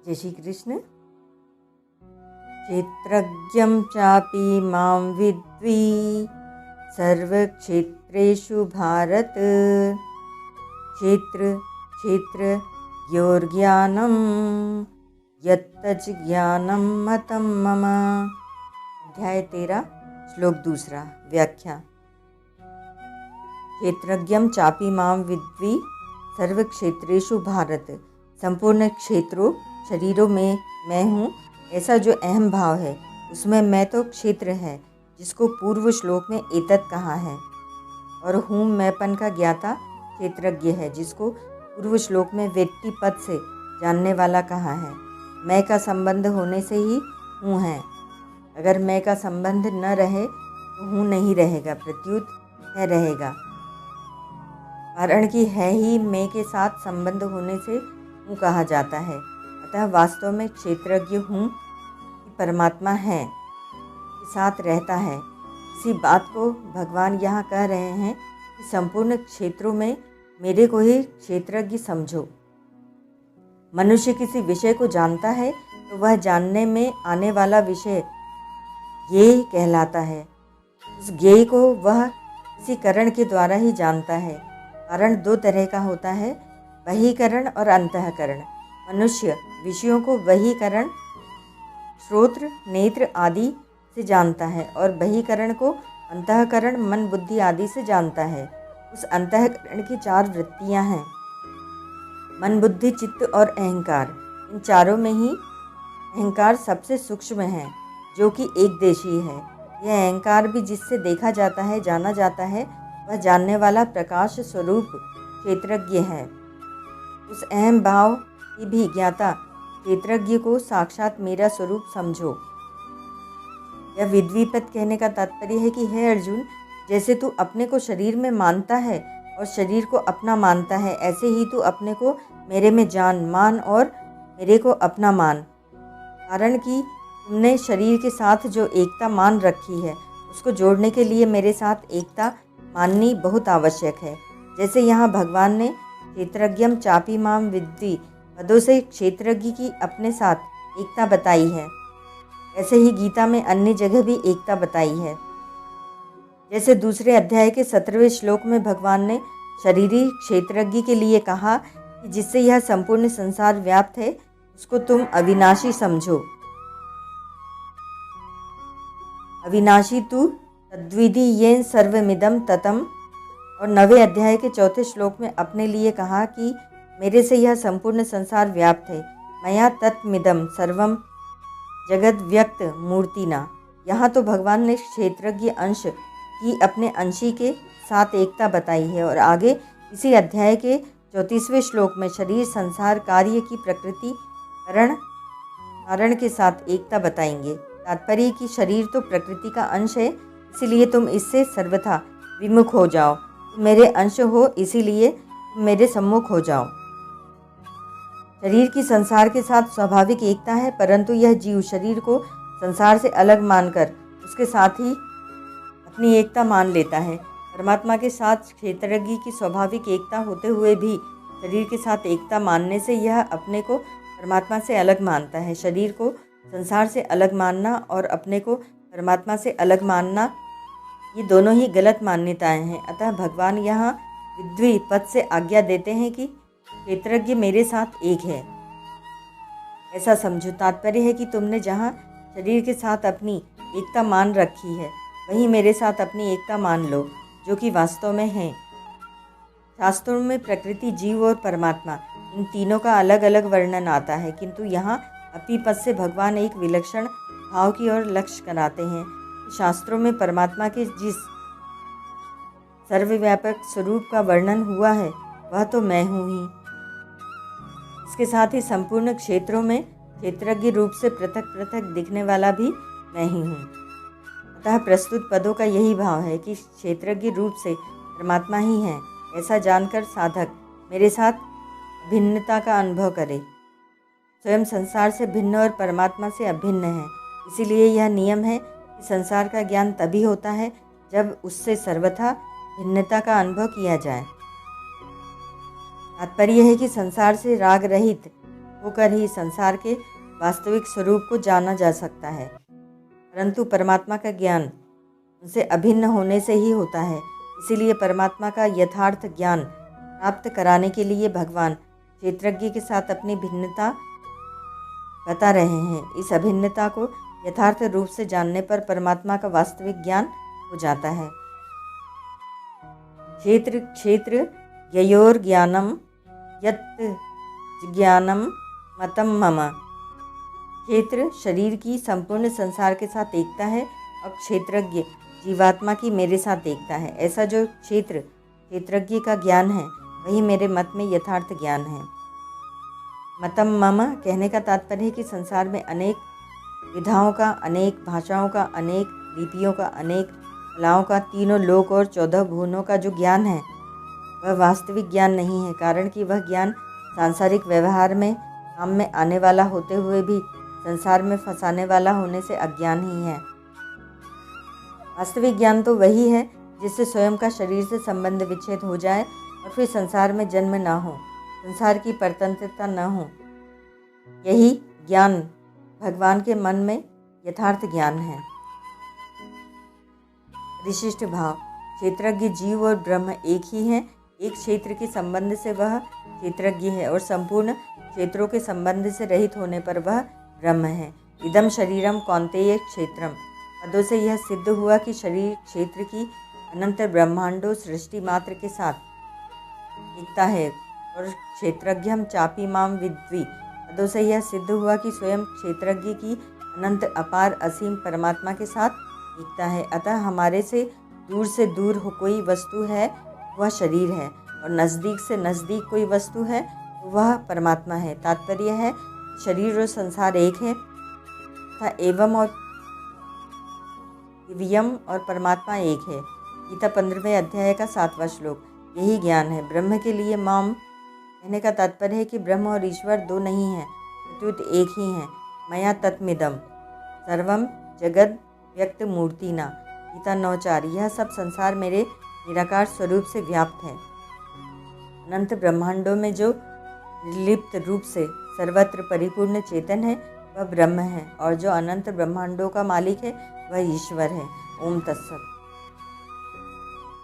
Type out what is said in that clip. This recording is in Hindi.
जय श्री कृष्ण। क्षेत्रज्ञं चापि मां विद्वि सर्वक्षेत्रेषु भारत। क्षेत्र क्षेत्रज्ञोर्ज्ञानं यत्तज् ज्ञानं मतं मम। अध्याय 13 श्लोक 2 व्याख्या। क्षेत्रज्ञं चापि मां विद्वि सर्वक्षेत्रेषु भारत। संपूर्ण क्षेत्रों शरीरों में मैं हूँ, ऐसा जो अहम भाव है उसमें मैं तो क्षेत्र है, जिसको पूर्व श्लोक में एतत् कहा है। और हूँ मैंपन का ज्ञाता क्षेत्रज्ञ है, जिसको पूर्व श्लोक में व्यक्ति पद से जानने वाला कहा है। मैं का संबंध होने से ही हूँ है। अगर मैं का संबंध न रहे तो हूँ नहीं रहेगा, प्रत्युत है रहेगा। कारण कि है ही मैं के साथ संबंध होने से हूँ कहा जाता है। अतः वास्तव में क्षेत्रज्ञ हूँ कि परमात्मा है, के साथ रहता है। इसी बात को भगवान यहाँ कह रहे हैं कि संपूर्ण क्षेत्रों में मेरे को ही क्षेत्रज्ञ समझो। मनुष्य किसी विषय को जानता है तो वह जानने में आने वाला विषय ज्ञेय कहलाता है। उस ज्ञेय को वह किसी करण के द्वारा ही जानता है। कारण दो तरह का होता है, बहिकरण और अंतःकरण। मनुष्य विषयों को बहिकरण श्रोत्र नेत्र आदि से जानता है और बहिकरण को अंतःकरण मन बुद्धि आदि से जानता है। उस अंतःकरण की 4 वृत्तियां हैं, मन बुद्धि चित्त और अहंकार। इन चारों में ही अहंकार सबसे सूक्ष्म है, जो कि एक देशी है। यह अहंकार भी जिससे देखा जाता है जाना जाता है, वह जानने वाला प्रकाश स्वरूप क्षेत्रज्ञ है। उस अहम भाव की भी ज्ञाता क्षेत्रज्ञ को साक्षात मेरा स्वरूप समझो। यह विद्विपद कहने का तात्पर्य है कि हे अर्जुन, जैसे तू अपने को शरीर में मानता है और शरीर को अपना मानता है, ऐसे ही तू अपने को मेरे में मान और मेरे को अपना मान। कारण कि तुमने शरीर के साथ जो एकता मान रखी है, उसको जोड़ने के लिए मेरे साथ एकता माननी बहुत आवश्यक है। जैसे यहाँ भगवान ने क्षेत्रज्ञं चापि मां विद्वि पदों से क्षेत्रज्ञ की अपने साथ एकता बताई है, ऐसे ही गीता में अन्य जगह भी एकता बताई है। जैसे दूसरे अध्याय के 17वें श्लोक में भगवान ने शरीरी क्षेत्रज्ञ के लिए कहा कि जिससे यह संपूर्ण संसार व्याप्त है, उसको तुम अविनाशी समझो। अविनाशी तू तद्विधि येन सर्वमिदं ततम्। और 9वें अध्याय के 4थे श्लोक में अपने लिए कहा कि मेरे से यह संपूर्ण संसार व्याप्त है, मया तत्मिदं सर्वम जगद व्यक्त मूर्तिना। यहाँ तो भगवान ने क्षेत्रज्ञ अंश की अपने अंशी के साथ एकता बताई है और आगे इसी अध्याय के 34वें श्लोक में शरीर संसार कार्य की प्रकृति कारण के साथ एकता बताएंगे। तात्पर्य कि शरीर तो प्रकृति का अंश है, इसीलिए तुम इससे सर्वथा विमुख हो जाओ। तुम मेरे अंश हो, इसीलिए तुम मेरे सम्मुख हो जाओ। शरीर की संसार के साथ स्वाभाविक एकता है, परंतु यह जीव शरीर को संसार से अलग मानकर उसके साथ ही अपनी एकता मान लेता है। परमात्मा के साथ क्षेत्रज्ञ की स्वाभाविक एकता होते हुए भी शरीर के साथ एकता मानने से यह अपने को परमात्मा से अलग मानता है। शरीर को संसार से अलग मानना और अपने को परमात्मा से अलग मानना, ये दोनों ही गलत मान्यताएं हैं। अतः भगवान यहाँ विद्वि पद से आज्ञा देते हैं कि क्षेत्रज्ञ मेरे साथ एक है, ऐसा समझो। तात्पर्य है कि तुमने जहाँ शरीर के साथ अपनी एकता मान रखी है, वहीं मेरे साथ अपनी एकता मान लो, जो कि वास्तव में है। शास्त्रों में प्रकृति, जीव और परमात्मा, इन तीनों का अलग अलग वर्णन आता है, किंतु यहाँ अपी पद से भगवान एक विलक्षण भाव की ओर लक्ष्य कराते हैं। शास्त्रों में परमात्मा के जिस सर्वव्यापक स्वरूप का वर्णन हुआ है, वह तो मैं हूँ ही। इसके साथ ही संपूर्ण क्षेत्रों में क्षेत्रज्ञ रूप से पृथक पृथक दिखने वाला भी मैं ही हूँ। अतः प्रस्तुत पदों का यही भाव है कि क्षेत्रज्ञ रूप से परमात्मा ही है, ऐसा जानकर साधक मेरे साथ भिन्नता का अनुभव करे। स्वयं संसार से भिन्न और परमात्मा से अभिन्न है। इसीलिए यह नियम है कि संसार का ज्ञान तभी होता है जब उससे सर्वथा भिन्नता का अनुभव किया जाए। तात्पर्य है कि संसार से राग रहित होकर ही संसार के वास्तविक स्वरूप को जाना जा सकता है। परंतु परमात्मा का ज्ञान उनसे अभिन्न होने से ही होता है। इसीलिए परमात्मा का यथार्थ ज्ञान प्राप्त कराने के लिए भगवान क्षेत्रज्ञ के साथ अपनी भिन्नता बता रहे हैं। इस अभिन्नता को यथार्थ रूप से जानने पर परमात्मा का वास्तविक ज्ञान हो जाता है। क्षेत्र क्षेत्र ययोर ज्ञानम यत् ज्ञानम मतम मम। क्षेत्र शरीर की संपूर्ण संसार के साथ एकता है और क्षेत्रज्ञ जीवात्मा की मेरे साथ एकता है। ऐसा जो क्षेत्रज्ञ का ज्ञान है वही मेरे मत में यथार्थ ज्ञान है। मतम मम कहने का तात्पर्य है कि संसार में अनेक विधाओं का, अनेक भाषाओं का, अनेक लिपियों का, अनेक कलाओं का, तीनों लोक और 14 भुवनों का जो ज्ञान है वह वास्तविक ज्ञान नहीं है, कारण कि वह ज्ञान सांसारिक व्यवहार में काम में आने वाला होते हुए भी संसार में फंसाने वाला होने से अज्ञान ही है। वास्तविक ज्ञान तो वही है जिससे स्वयं का शरीर से संबंध विच्छेद हो जाए और फिर संसार में जन्म ना हो, संसार की परतंत्रता न हो। यही ज्ञान भगवान के मन में यथार्थ ज्ञान है। विशिष्ट भाव। क्षेत्रज्ञ जीव और ब्रह्म एक ही हैं। एक क्षेत्र के संबंध से वह क्षेत्रज्ञ है और संपूर्ण क्षेत्रों के संबंध से रहित होने पर वह ब्रह्म है। इदम शरीरम कौन्तेय क्षेत्रम पदों से यह सिद्ध हुआ कि शरीर क्षेत्र की अनंत ब्रह्मांडों सृष्टि मात्र के साथ एकता है और क्षेत्रज्ञम चापी माम विद्वी पदों से यह सिद्ध हुआ कि स्वयं क्षेत्रज्ञ की अनंत अपार असीम परमात्मा के साथ एकता है। अतः हमारे से दूर हो कोई वस्तु है वह शरीर है और नज़दीक से नज़दीक कोई वस्तु है तो वह परमात्मा है। तात्पर्य है शरीर और संसार एक है तथा एवं और दिव्यम और परमात्मा एक है। गीता 15वें अध्याय का 7वां श्लोक। यही ज्ञान है। ब्रह्म के लिए माम कहने का तात्पर्य है कि ब्रह्म और ईश्वर दो नहीं हैं, प्रत्युत एक ही हैं। मया तत्मिदम सर्वम जगद व्यक्त मूर्तिना। गीता 9:4। यह सब संसार मेरे निराकार स्वरूप से व्याप्त है। अनंत ब्रह्मांडों में जो निर्लिप्त रूप से सर्वत्र परिपूर्ण चेतन है वह ब्रह्म है और जो अनंत ब्रह्मांडों का मालिक है वह ईश्वर है। ओम तत्सत।